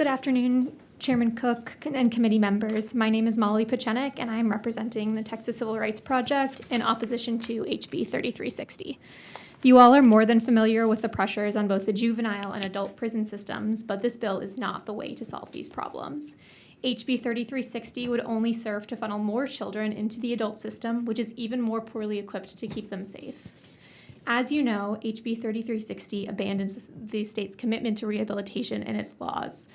Good afternoon, Chairman Cook and committee members. My name is Molly Petchenik, and I'm representing the Texas Civil Rights Project in opposition to HB 3360. You all are more than familiar with the pressures on both the juvenile and adult prison systems, but this bill is not the way to solve these problems. HB 3360 would only serve to funnel more children into the adult system, which is even more poorly equipped to keep them safe. As you know, HB 3360 abandons the state's commitment to rehabilitation and its laws.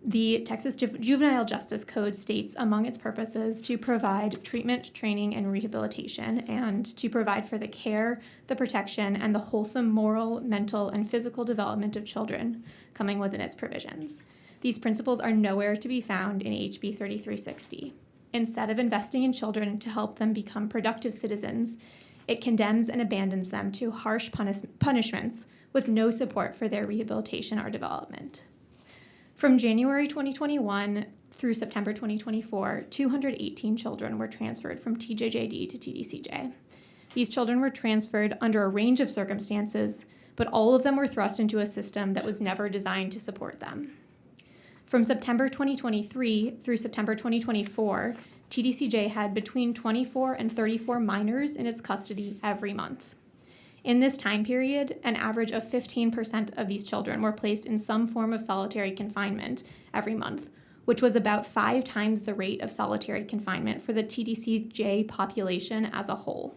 The Texas Juvenile Justice Code states among its purposes to provide treatment, training, and rehabilitation, and to provide for the care, the protection, and the wholesome moral, mental, and physical development of children coming within its provisions. These principles are nowhere to be found in HB 3360. Instead of investing in children to help them become productive citizens, it condemns and abandons them to harsh punishments with no support for their rehabilitation or development. From January 2021 through September 2024, 218 children were transferred from TJJD to TDCJ. These children were transferred under a range of circumstances, but all of them were thrust into a system that was never designed to support them. From September 2023 through September 2024, TDCJ had between 24 and 34 minors in its custody every month. In this time period, an average of 15% of these children were placed in some form of solitary confinement every month, which was about 5 times the rate of solitary confinement for the TDCJ population as a whole.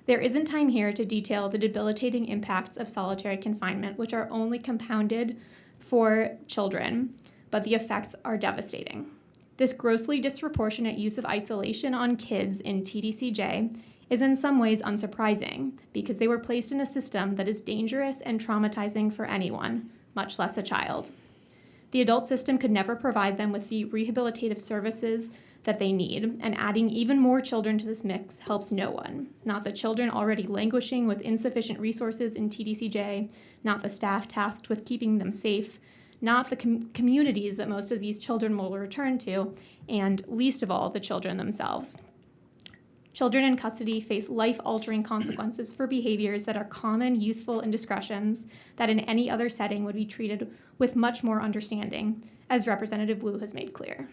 There isn't time here to detail the debilitating impacts of solitary confinement, which are only compounded for children, but the effects are devastating. This grossly disproportionate use of isolation on kids in TDCJ is in some ways unsurprising because they were placed in a system that is dangerous and traumatizing for anyone, much less a child. The adult system could never provide them with the rehabilitative services that they need, and adding even more children to this mix helps no one. Not the children already languishing with insufficient resources in TDCJ, not the staff tasked with keeping them safe, not the communities that most of these children will return to, and least of all, the children themselves. Children in custody face life-altering consequences for behaviors that are common youthful indiscretions that in any other setting would be treated with much more understanding, as Representative Wu has made clear.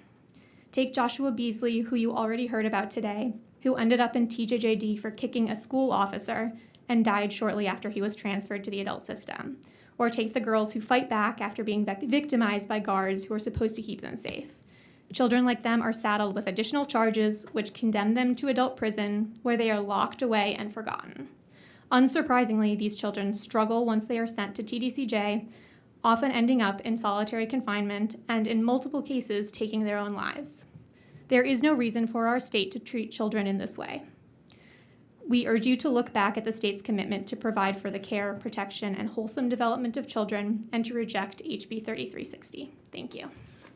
Take Joshua Beasley, who you already heard about today, who ended up in TJJD for kicking a school officer and died shortly after he was transferred to the adult system. Or take the girls who fight back after being victimized by guards who are supposed to keep them safe. Children like them are saddled with additional charges which condemn them to adult prison, where they are locked away and forgotten. Unsurprisingly, these children struggle once they are sent to TDCJ, often ending up in solitary confinement and in multiple cases taking their own lives. There is no reason for our state to treat children in this way. We urge you to look back at the state's commitment to provide for the care, protection, and wholesome development of children and to reject HB 3360. Thank you.